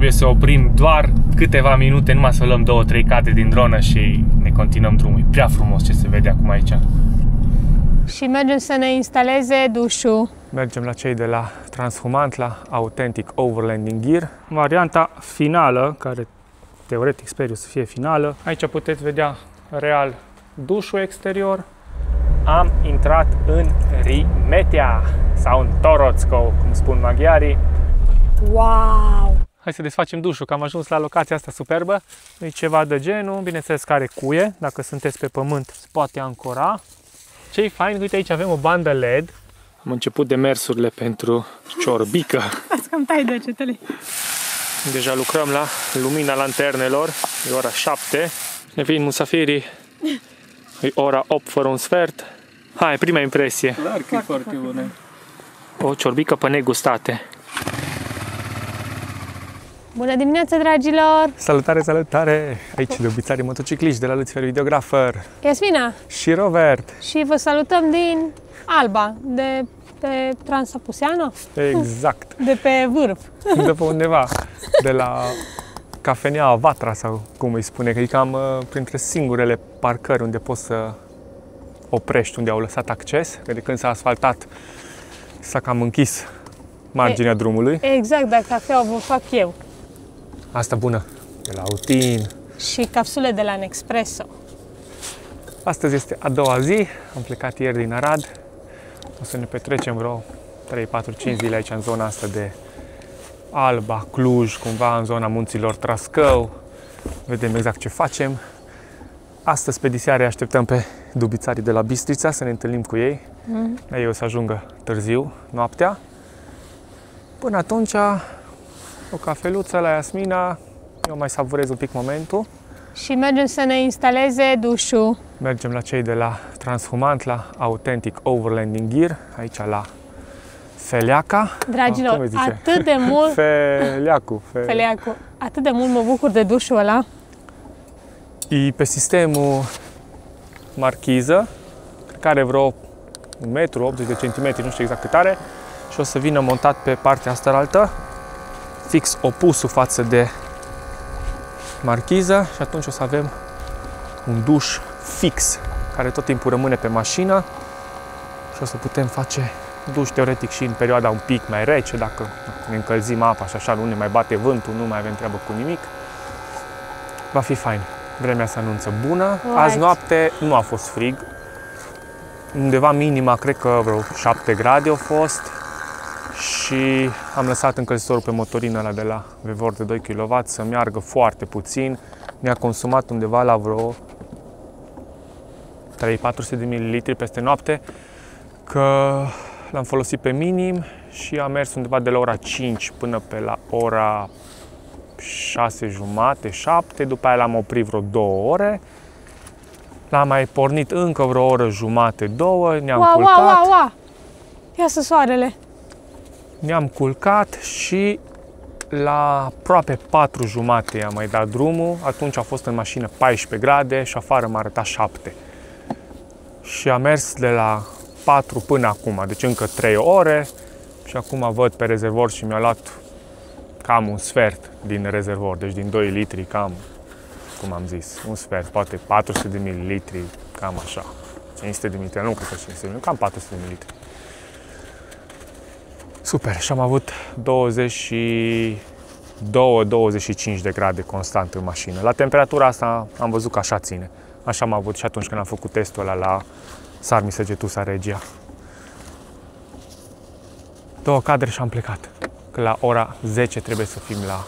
trebuie să oprim doar câteva minute, numai să luăm 2-3 cadre din dronă și ne continuăm drumul. E prea frumos ce se vede acum aici. Și mergem să ne instaleze dușul. Mergem la cei de la Transhumant, la Authentic Overlanding Gear. Varianta finală, care teoretic sper eu să fie finală. Aici puteți vedea real dușul exterior. Am intrat în Rimetea sau în Torocko, cum spun maghiarii. Wow! Hai să desfacem dușul, că am ajuns la locația asta superbă. E ceva de genul, bineînțeles că are cuie, dacă sunteți pe pământ se poate ancora. Ce-i fain, uite aici avem o bandă LED. Am început demersurile pentru ciorbică. Ați cam tai degetele. Deja lucrăm la lumina lanternelor, e ora 7. Ne vin musafirii, e ora 8 fără un sfert. Hai, prima impresie. Clar că e foarte bună. O ciorbică pe negustate. Bună dimineața, dragilor! Salutare, salutare! Aici Dubițarii motocicliști de la Lucifer Videographer Iasmina și Robert. și vă salutăm din Alba, de pe Transapuseana, Exact, de pe vârf. de pe undeva, de la cafenea Vatra sau cum îi spune, că e cam printre singurele parcări unde poți să oprești, unde au lăsat acces, că de când s-a asfaltat s-a cam închis marginea drumului. Exact, dar cafeaua vă fac eu. Asta bună, de la Autin. Și capsule de la Nespresso. Astăzi este a doua zi, am plecat ieri din Arad. O să ne petrecem vreo 3, 4, 5 zile aici în zona asta de Alba, Cluj, cumva în zona munților Trascău. Vedem exact ce facem. Astăzi pe diseară așteptăm pe Dubițarii de la Bistrița să ne întâlnim cu ei. Ei o să ajungă târziu, noaptea. Până atunci, o cafeluță la Iasmina, eu mai savurez un pic momentul. Și mergem să ne instaleze dușul. Mergem la cei de la Transhumant, la Authentic Overlanding Gear, aici la Feleaca. Dragilor, Cum îi zice? atât de mult... Feleacu. Feleacu, atât de mult mă bucur de dușul ăla. E pe sistemul marchiză, cred că are vreo 1 metru, 80 de centimetri, nu știu exact cât are, și o să vină montat pe partea asta altă, fix opusul față de marchiză, și atunci o să avem un duș fix, care tot timpul rămâne pe mașină și o să putem face duș teoretic și în perioada un pic mai rece, dacă ne încălzim apa și așa, nu ne mai bate vântul, nu mai avem treabă cu nimic. Va fi fain. Vremea se anunță bună. Azi noapte nu a fost frig. Undeva minima, cred că vreo 7 grade au fost. Și am lăsat încălzitorul pe motorină ăla de la Vevor de 2 kW să meargă foarte puțin. Ne-a consumat undeva la vreo 300-400 de ml peste noapte, că l-am folosit pe minim și a mers undeva de la ora 5 până pe la ora 6:30-7, după aia l-am oprit vreo 2 ore, l-am mai pornit încă vreo oră jumate, 2, ne-am culcat. Wow. Iasă soarele. Ne-am culcat și la aproape 4:30 am mai dat drumul, atunci a fost în mașină 14 grade și afară m-a arătat 7. Și a mers de la 4 până acum, deci încă 3 ore și acum văd pe rezervor și mi-a luat cam un sfert din rezervor, deci din 2 litri, cam, cum am zis, un sfert, poate 400 de mililitri, cam așa, 500 de mililitri, nu cred că 500 de mililitri, cam 400 de mililitri. Super, și am avut 22-25 de grade constant în mașină. La temperatura asta am văzut că așa ține. Așa am avut și atunci când am făcut testul ăla la Sarmisegetusa Regia. 2 cadre și am plecat. Că la ora 10 trebuie să fim la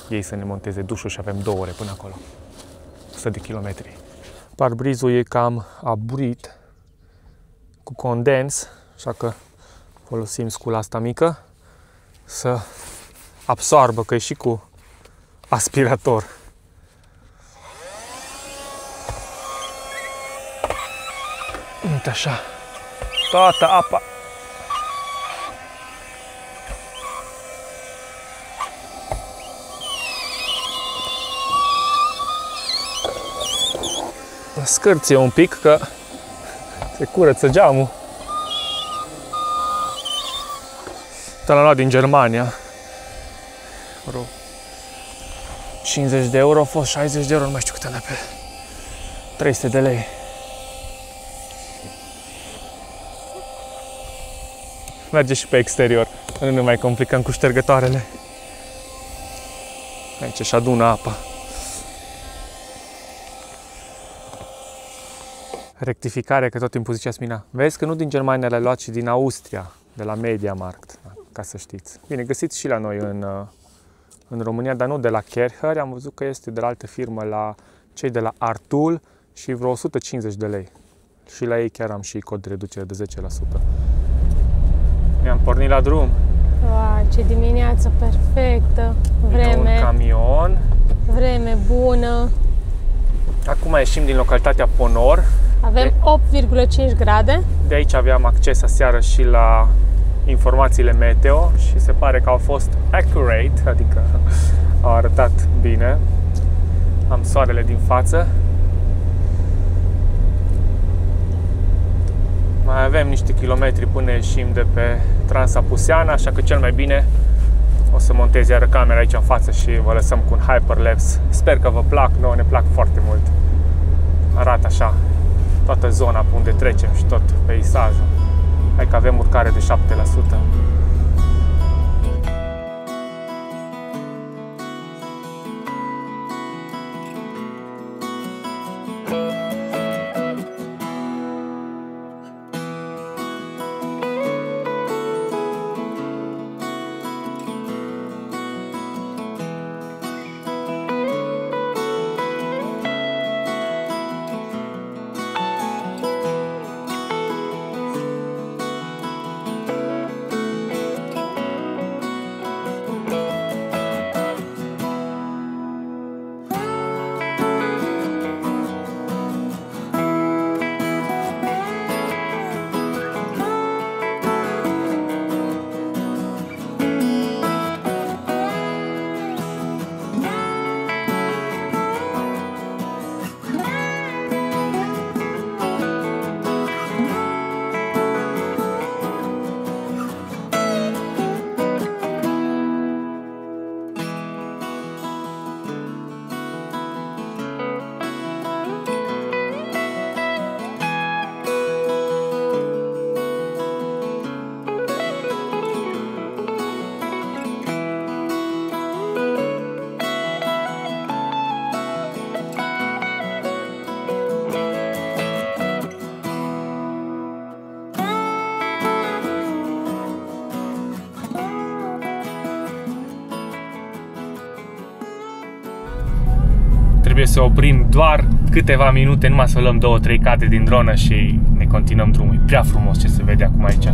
ei să ne monteze dușul și avem 2 ore până acolo. 100 de kilometri. Parbrizul e cam aburit cu condens, așa că folosim scula asta mică să absoarbă, că e și cu aspirator. Uite așa, toată apa. Scârție un pic, că se curăță geamul. L-am luat din Germania. Vreo 50 de euro, a fost 60 de euro, nu mai știu cât am dat pe 300 de lei. Merge și pe exterior, nu ne mai complicăm cu ștergătoarele. Aici își adună apa. Rectificare, că tot timpul zicea Smina. Vezi că nu din Germania le-a luat, ci din Austria, de la MediaMarkt, ca să știți. Bine, găsiți și la noi în România, dar nu de la Kercher. Am văzut că este de la altă firmă, la cei de la Artul, și vreo 150 de lei. Și la ei chiar am și cod de reducere de 10%. Ne-am pornit la drum. Wow, ce dimineață perfectă! Vreme, un camion. Vreme bună. Acum ieșim din localitatea Ponor. Avem 8,5 grade. De aici aveam acces aseară și la informațiile meteo și se pare că au fost accurate, adică au arătat bine. Am soarele din față. Mai avem niște kilometri până ieșim de pe Transapuseana, așa că cel mai bine o să montez iară camera aici în față și vă lăsăm cu un hyperlapse. Sper că vă plac, nouă ne plac foarte mult. Arată așa toată zona pe unde trecem și tot peisajul. Hai că avem urcare de 7%. Trebuie să oprim doar câteva minute, numai să luăm 2-3 cadre din dronă și ne continuăm drumul. E prea frumos ce se vede acum aici.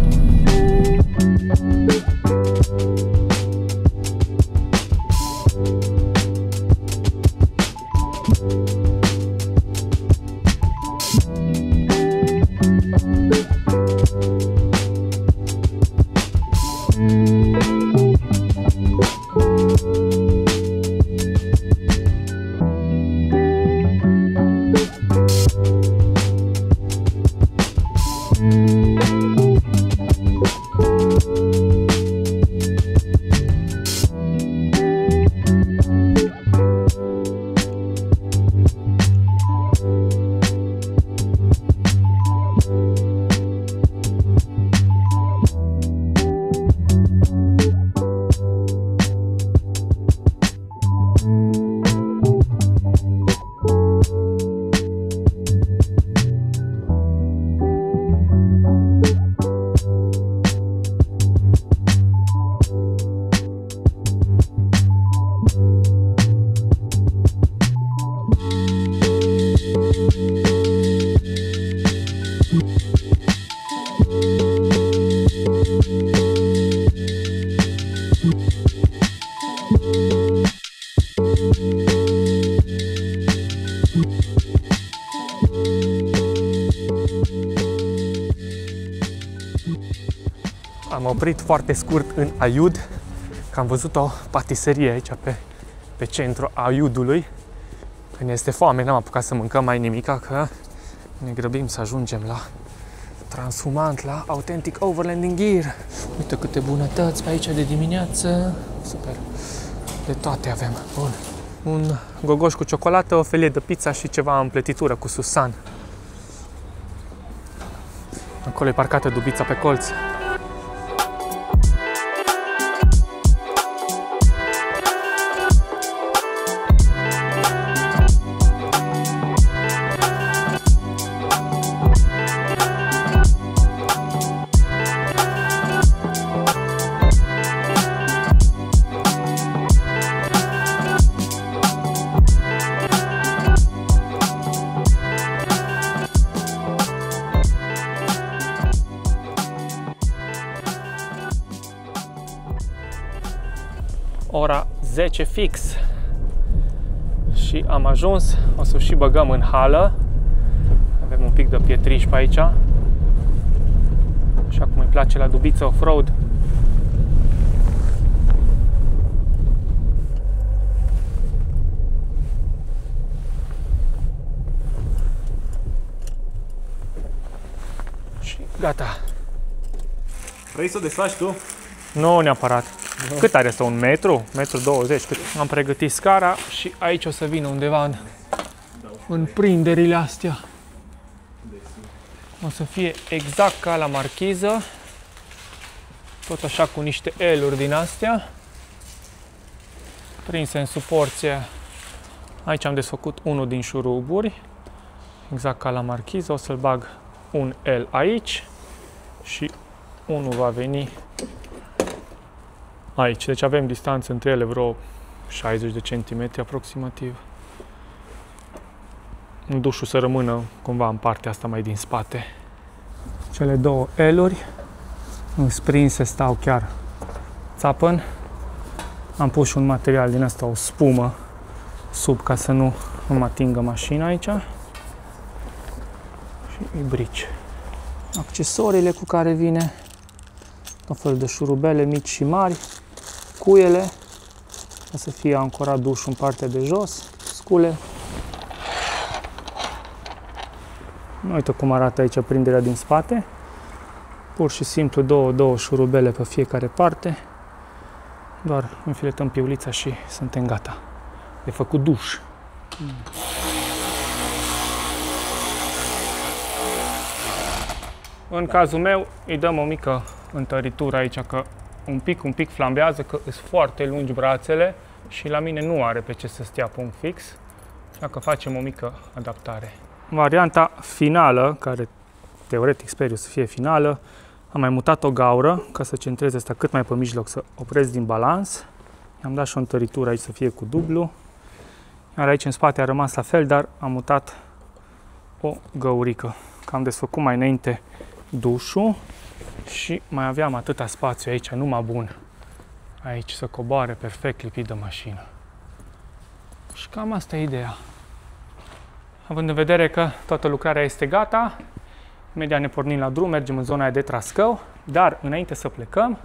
Am oprit foarte scurt în Aiud, că am văzut o patiserie aici pe centru Aiudului. Când este foame, n-am apucat să mâncăm mai nimica, că ne grăbim să ajungem la Transhumant, la Authentic Overlanding Gear. Uite câte bunătăți pe aici de dimineață. Super. De toate avem. Bun. un gogoș cu ciocolată, o felie de pizza și ceva împletitură cu susan. Acolo e parcată dubița pe colț. Ora 10 fix și am ajuns, o să și băgăm în hală. Avem un pic de pietriș pe aici. Așa cum îi place la dubiță off-road. Și gata. Vrei să o desfaci tu? Nu neapărat. Cât are asta? 1 metru? 1,20 m? Cât? Am pregătit scara și aici o să vină undeva în prinderile astea. O să fie exact ca la marchiză. Tot așa cu niște L-uri din astea. Prinse în suporție. Aici am desfăcut unul din șuruburi. Exact ca la marchiză. O să-l bag un L aici. Și unul va veni aici. Deci avem distanță între ele vreo 60 de centimetri aproximativ. Dușul să rămână cumva în partea asta mai din spate. Cele două L-uri sprinse stau chiar țapăn. Am pus și un material din asta, o spumă sub, ca să nu mă atingă mașina aici. Și brici. Accesoriile cu care vine, tot fel de șurubele mici și mari, cuiele, ca să fie ancorat dușul în partea de jos, scule. Uite cum arată aici prinderea din spate. Pur și simplu două șurubele pe fiecare parte. Doar înfiletăm piulița și suntem gata. De făcut duș. În cazul meu îi dăm o mică întăritură aici, că un pic flambează, că sunt foarte lungi brațele și la mine nu are pe ce să stea punct fix. Așa că facem o mică adaptare. Varianta finală, care teoretic sper eu să fie finală, am mai mutat o gaură ca să centrez asta cât mai pe mijloc, să opresc din balans. I-am dat și o întăritură aici să fie cu dublu. Iar aici în spate a rămas la fel, dar am mutat o găurică. Că am desfăcut mai înainte dușul și mai aveam atâta spațiu aici, numai bun. Aici să coboare perfect lipit de mașină. Și cam asta e ideea. Având în vedere că toată lucrarea este gata, imediat ne pornim la drum, mergem în zona aia de Trascău, dar înainte să plecăm,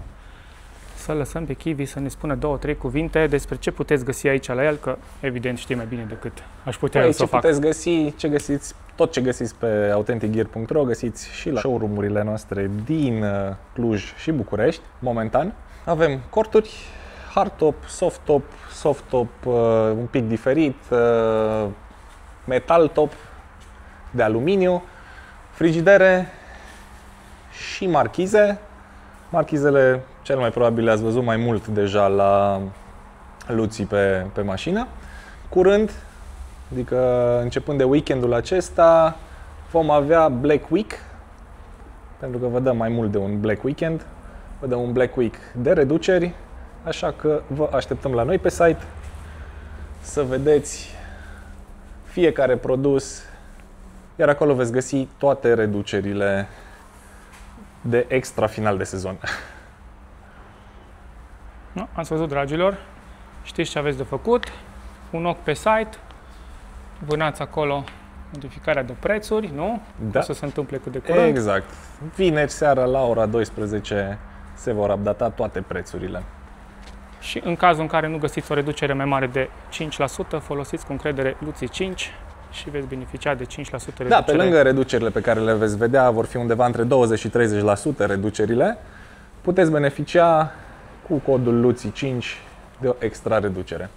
să lăsăm pe Chivi să ne spună 2-3 cuvinte despre ce puteți găsi aici la el, că evident știe mai bine decât aș putea eu să o fac. Puteți găsi, tot ce găsiți pe authenticgear.ro găsiți și la showroom-urile noastre din Cluj și București, momentan. Avem corturi, hardtop, softtop, un pic diferit, metal top de aluminiu, frigidere și marchize. Marchizele cel mai probabil le-ați văzut mai mult deja la Luții pe mașină. Curând, adică începând de weekendul acesta, vom avea Black Week, pentru că vă dăm mai mult de un Black Weekend, vă dăm un Black Week de reduceri, așa că vă așteptăm la noi pe site să vedeți fiecare produs, iar acolo veți găsi toate reducerile de extra final de sezon. Ați văzut, dragilor? Știți ce aveți de făcut? Un ochi pe site, vânați acolo modificarea de prețuri, nu? Da. O să se întâmple cât de curând. Exact. Vineri seara la ora 12 se vor updata toate prețurile. Și în cazul în care nu găsiți o reducere mai mare de 5%, folosiți cu încredere Luții 5 și veți beneficia de 5% reducere. Da, pe lângă reducerile pe care le veți vedea, vor fi undeva între 20 și 30% reducerile, puteți beneficia cu codul Luții 5 de o extra reducere.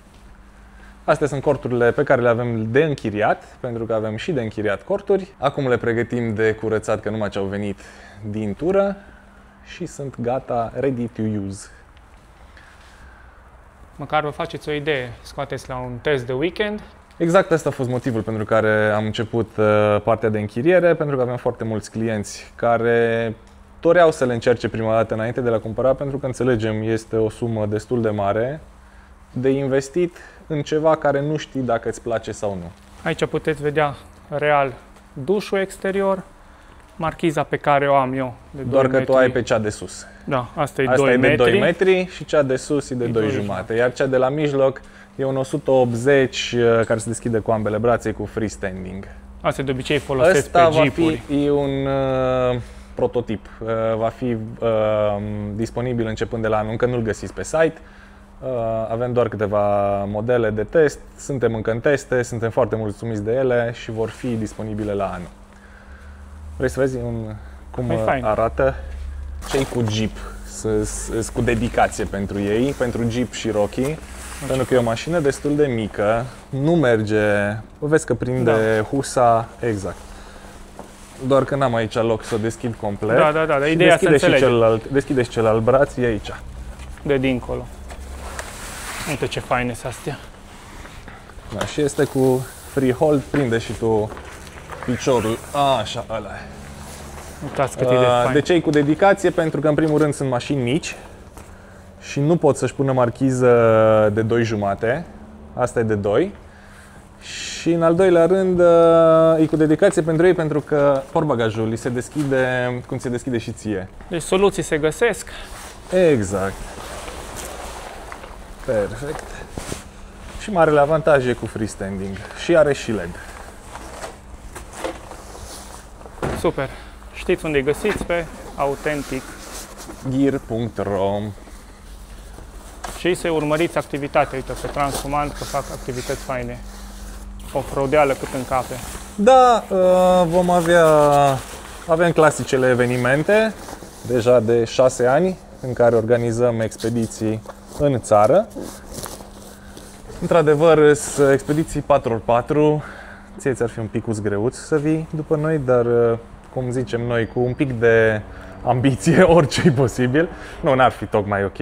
Astea sunt corturile pe care le avem de închiriat, pentru că avem și de închiriat corturi. Acum le pregătim de curățat, că numai ce au venit din tură și sunt gata, ready to use. Măcar vă faceți o idee, scoateți la un test de weekend. Exact asta a fost motivul pentru care am început partea de închiriere, pentru că avem foarte mulți clienți care doreau să le încerce prima dată înainte de a cumpăra, pentru că înțelegem, este o sumă destul de mare de investit în ceva care nu știi dacă îți place sau nu. Aici puteți vedea real dușul exterior, marchiza pe care o am eu de 2 Doar că metri. tu ai pe cea de sus. Da, asta e Asta 2 e de metri. 2 metri și cea de sus e de 2,5. Iar cea de la mijloc e un 180 care se deschide cu ambele brațe cu freestanding. Asta de obicei folosesc Ăsta pe va jeepuri. fi un prototip. Va fi disponibil începând de la anul. Încă nu-l găsiți pe site. Avem doar câteva modele de test. Suntem încă în teste, suntem foarte mulțumiți de ele și vor fi disponibile la anul. Vrei să vezi cum arată? Cei cu Jeep sunt cu dedicație pentru ei, pentru Jeep și Rocky, pentru că e o mașină destul de mică, nu merge, vezi că prinde husa, exact. Doar că n-am aici loc să o deschid complet. Da, ideea se înțelege. Deschide și celălalt braț, e aici. De dincolo. Uite ce faine sunt astea. Da, și este cu freehold, prinde și tu piciorul, așa, ăla. Uitați cât e de fain. De cei cu dedicație, pentru că în primul rând sunt mașini mici și nu pot să-și pună marchiză de 2,5, asta e de 2. Și în al doilea rând e cu dedicație pentru ei, pentru că portbagajul li se deschide cum se deschide și ție. Deci soluții se găsesc. Exact. Perfect. Și marele avantaj e cu freestanding și are și LED. Super. Știți unde găsiți? Pe authenticgear.ro. Și să urmăriți activitatea, uite, pe Transhuman, că fac activități faine. Off-roadeală cât în cape. Da, avem clasicele evenimente, deja de 6 ani, în care organizăm expediții în țară. Într-adevăr, sunt expediții 4x4, ție ți-ar fi un pic greuț să vii după noi, dar cum zicem noi, cu un pic de ambiție, orice e posibil. Nu, n-ar fi tocmai ok,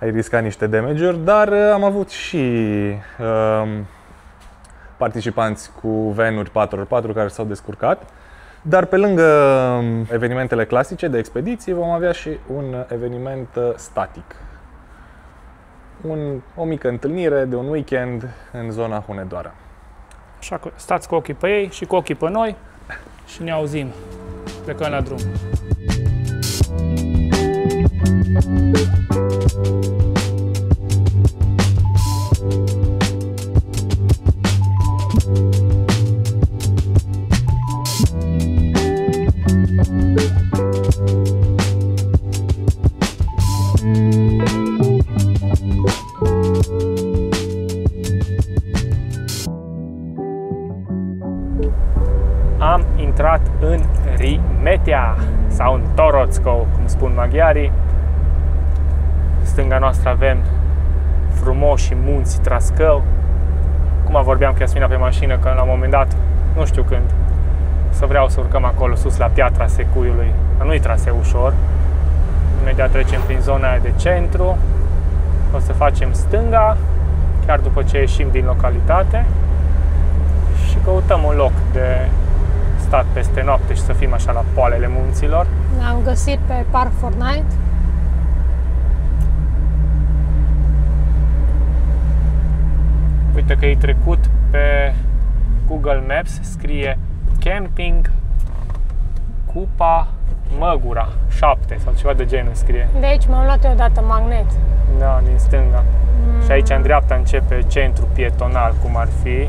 ai riscat niște damage-uri, dar am avut și participanți cu vanuri 4x4 care s-au descurcat. Dar pe lângă evenimentele clasice de expediții vom avea și un eveniment static. O mică întâlnire de un weekend în zona Hunedoara. Așa că stați cu ochii pe ei și cu ochii pe noi și ne auzim. Plecăm la drum. Am intrat în Rimetea sau în Torocco, cum spun maghiarii. Stânga noastră avem frumoși munți Trascău. Cum vorbeam cu Iasmina pe mașină, că la un moment dat, nu știu când, să vreau să urcăm acolo sus la Piatra Secuiului. Nu-i traseu ușor. Imediat trecem prin zona aia de centru. O să facem stânga, chiar după ce ieșim din localitate. Și căutăm un loc de stat peste noapte și să fim așa la poalele munților. Am găsit pe Park Fortnite. Uite că e trecut pe Google Maps, scrie Camping Cupa Măgura 7 sau ceva de genul scrie. De aici m-am luat eu odată magnet. Da, din stânga. Și aici în dreapta începe centru pietonal, cum ar fi.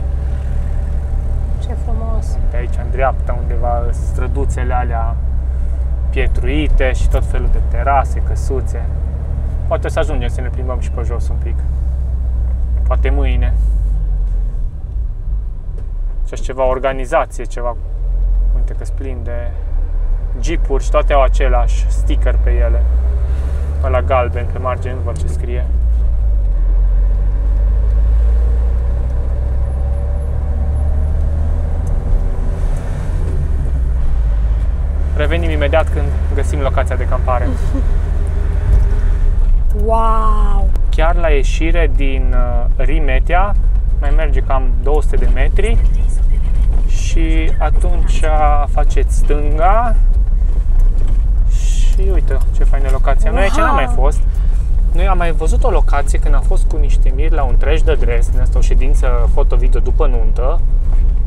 Ce frumos. Pe aici în dreapta undeva străduțele alea pietruite și tot felul de terase, căsuțe. Poate să ajungem să ne plimbăm și pe jos un pic. Poate mâine. Și ceva organizație, ceva. Uite că-s plin de jeepuri și toate au același sticker pe ele. Ăla galben pe margine, nu văd ce scrie. revenim imediat când găsim locația de campare. Wow! Chiar la ieșire din Rimetea, mai merge cam 200 de metri și atunci faceți stânga și uite ce faină locația. Noi aici n-am mai fost. Noi am mai văzut o locație când am fost cu niște miri la un treci de dres, din asta o ședință foto-video după nuntă,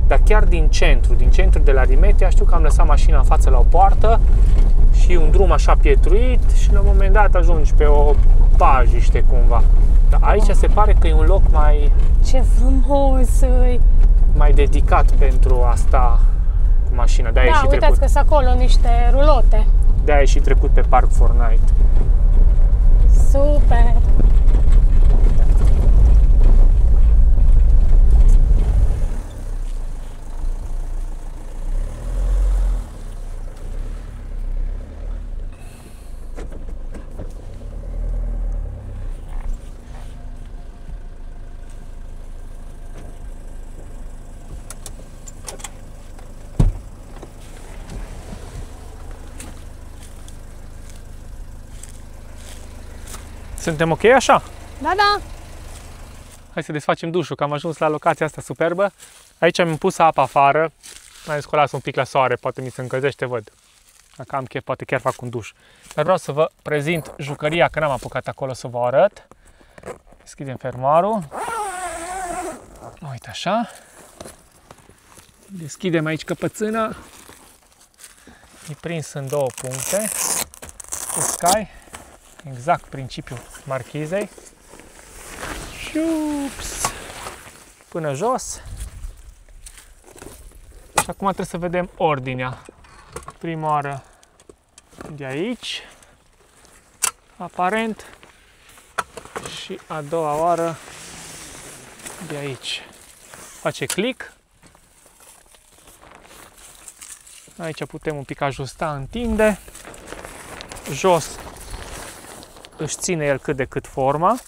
dar chiar din centru de la Rimetea, știu că am lăsat mașina în față la o poartă și un drum așa pietruit și la un moment dat ajungi pe o pajiște cumva. Dar aici se pare că e un loc Ce frumos e! mai dedicat pentru asta cu mașina. De-aia Da, uitați că sunt acolo niște rulote. De-aia e și trecut pe Park Fortnite. Super! Suntem ok așa? Da, da! Hai să desfacem dușul, că am ajuns la locația asta superbă. Aici am pus apa afară, mai scolas un pic la soare, poate mi se încălzește, văd. Dacă am chef, poate chiar fac un duș. Dar vreau să vă prezint jucăria, că n-am apucat acolo să vă arăt. Deschidem fermoarul. Uite așa. Deschidem aici căpățâna. E prins în două puncte. Uscai. Exact principiul marchizei. Șups! Până jos. Și acum trebuie să vedem ordinea. Prima oară de aici, aparent, și a doua oară de aici. Face click. Aici putem un pic ajusta, întinde. Jos își ține el cât de cât forma.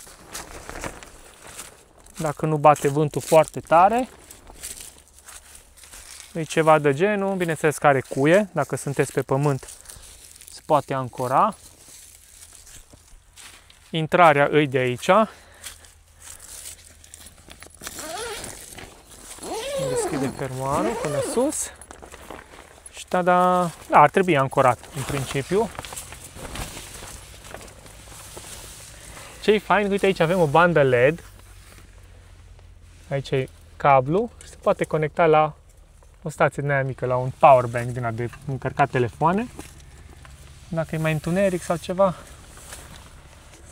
Dacă nu bate vântul foarte tare. E ceva de genul, bineînțeles că are cuie, dacă sunteți pe pământ se poate ancora. Intrarea îi de aici. Deschide fermoarul până sus. Și tada, da, ar trebui ancorat în principiu. Ce-i fain, uite aici avem o bandă LED. Aici e cablu și se poate conecta la o stație din aia mică, la un powerbank din a de încărcat telefoane. Dacă e mai întuneric sau ceva,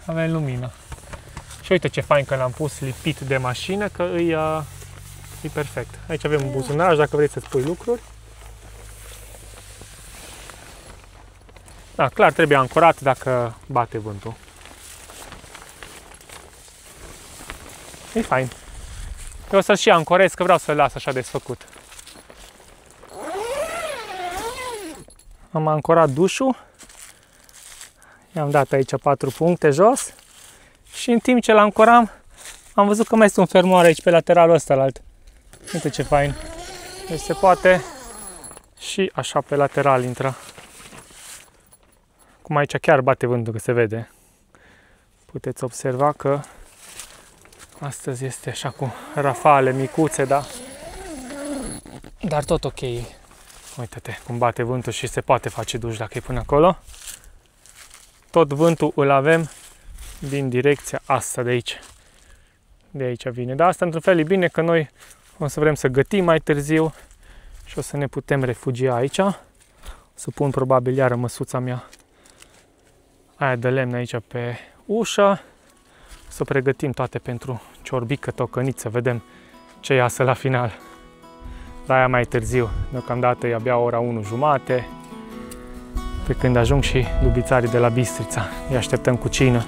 avem lumină. Și uite ce fain că l-am pus lipit de mașină, că e perfect. Aici avem un buzunaj, dacă vreți să-ți pui lucruri. Da, clar trebuie ancorat dacă bate vântul. E fain. Eu o să-l și ancorez, că vreau să-l las așa desfăcut. Am ancorat dușul. I-am dat aici 4 puncte jos. Și în timp ce l-ancoram, am văzut că mai este un fermoar aici pe lateralul ăsta. Uite ce fain. Deci se poate și așa pe lateral intra. Cum aici chiar bate vântul, că se vede. Puteți observa că astăzi este așa cu rafale micuțe, da? Dar tot ok. Uite-te cum bate vântul și se poate face duș dacă e până acolo. Tot vântul îl avem din direcția asta de aici. De aici vine. Dar asta într-un fel e bine, că noi o să vrem să gătim mai târziu și o să ne putem refugia aici. O să pun probabil iară măsuța mea aia de lemn aici pe ușă. Să pregătim toate pentru ciorbică, tocăniță, vedem ce iasă la final. Dar aia mai târziu, deocamdată e abia ora 1:30, pe când ajung și dubițarii de la Bistrița. Îi așteptăm cu cină.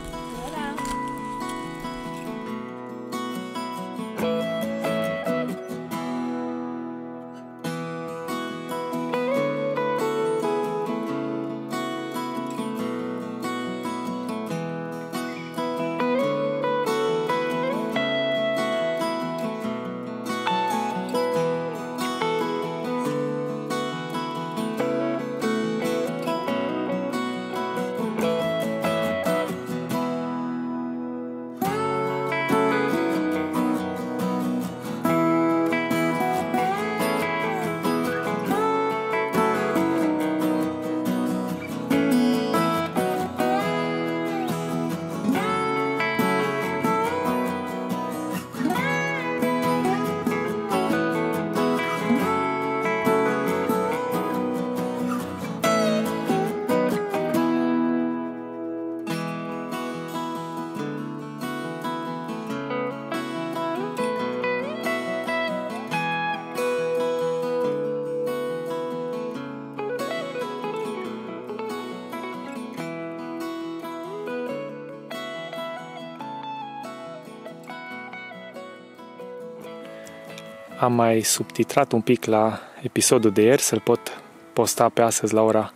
Am mai subtitrat un pic la episodul de ieri, să-l pot posta pe astăzi la ora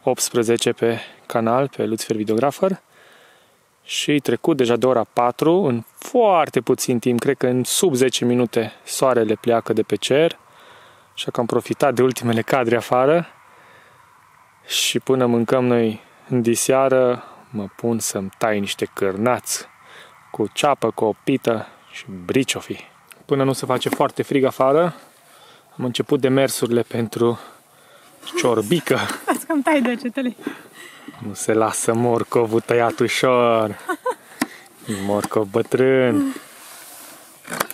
18 pe canal, pe Lucifer Videographer. Și trecut deja de ora 4, în foarte puțin timp, cred că în sub 10 minute, soarele pleacă de pe cer. Așa că am profitat de ultimele cadre afară. Și până mâncăm noi în diseară, mă pun să-mi tai niște cârnați cu ceapă, cu o pită și briciofi. Până nu se face foarte frig afară, am început demersurile pentru ciorbică. Ați cam tai degetele. Nu se lasă morcovul tăiat ușor. Morcov bătrân.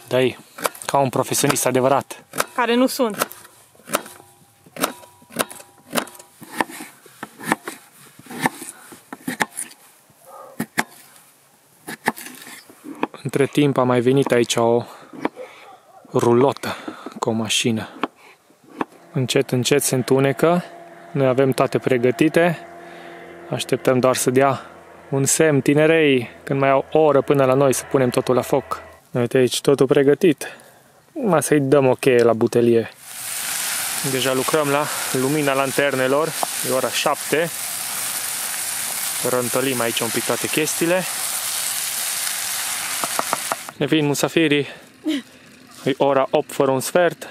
Dai, ca un profesionist adevărat. Care nu sunt. Între timp a mai venit aici o rulotă cu o mașină. Încet, încet se întunecă. Noi avem toate pregătite. Așteptăm doar să dea un semn tinerei când mai au o oră până la noi să punem totul la foc. Uite aici, totul pregătit. Numai să-i dăm o cheie la butelie. Deja lucrăm la lumina lanternelor. E ora 7. Rântolim aici un pic toate chestiile. Ne vin musafirii. E ora 8 fără un sfert.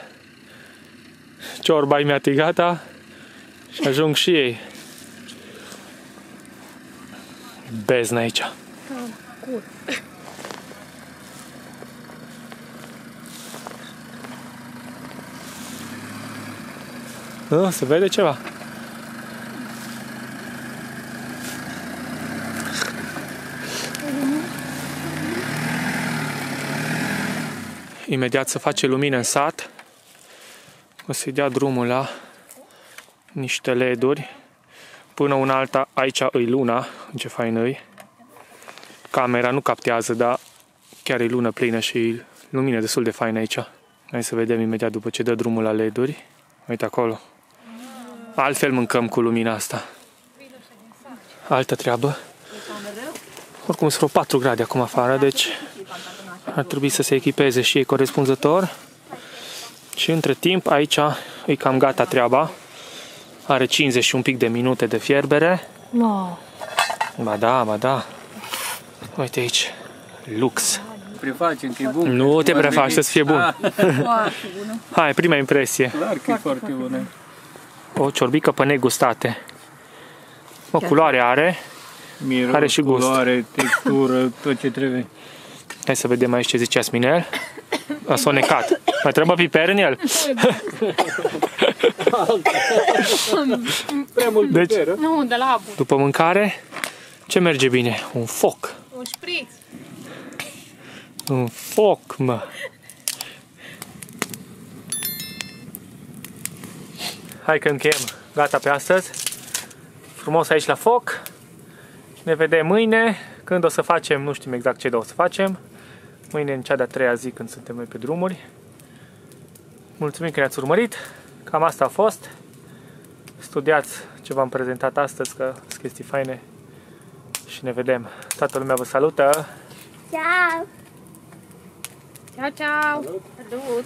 Ciorba imediat gata. Și ajung și ei. Beznă aici. Nu, se vede ceva. Imediat se face lumină în sat. O să-i dea drumul la niște LED-uri. Până una alta, aici îi luna, ce fain îi. Camera nu captează, dar chiar e lună plină și lumină destul de faină aici. Hai să vedem imediat după ce dă drumul la LED-uri. Uite acolo. Altfel mâncăm cu lumina asta. Altă treabă. Oricum sunt vreo 4 grade acum afară, deci ar trebui să se echipeze și ei corespunzător. Și între timp, aici e cam gata treaba. Are 50 și un pic de minute de fierbere. No. Ba da, ba da. Uite aici. Lux. Prefacem că e bun. Nu te prefaci să fie bun. Foarte bună. Hai, prima impresie. Clar că e foarte bună. O ciorbică pe negustate. O culoare are. Miros, Are și gust. culoare, textură, tot ce trebuie. Hai să vedem aici ce zice Asminel. A sonecat. Mai trebuie piper în el? Prea mult Deci, piper, Nu, de la abu. după mâncare, ce merge bine? Un foc. Un șpriț. Un foc, mă. Hai că încheiem. Gata pe astăzi. Frumos aici la foc. Ne vedem mâine. Când o să facem, nu știm exact ce o să facem. Mâine în cea de-a treia zi când suntem noi pe drumuri. Mulțumim că ne-ați urmărit. Cam asta a fost. Studiați ce v-am prezentat astăzi, că sunt chestii faine. Și ne vedem. Toată lumea vă salută. Ciao! Ciao, ciao. Salut!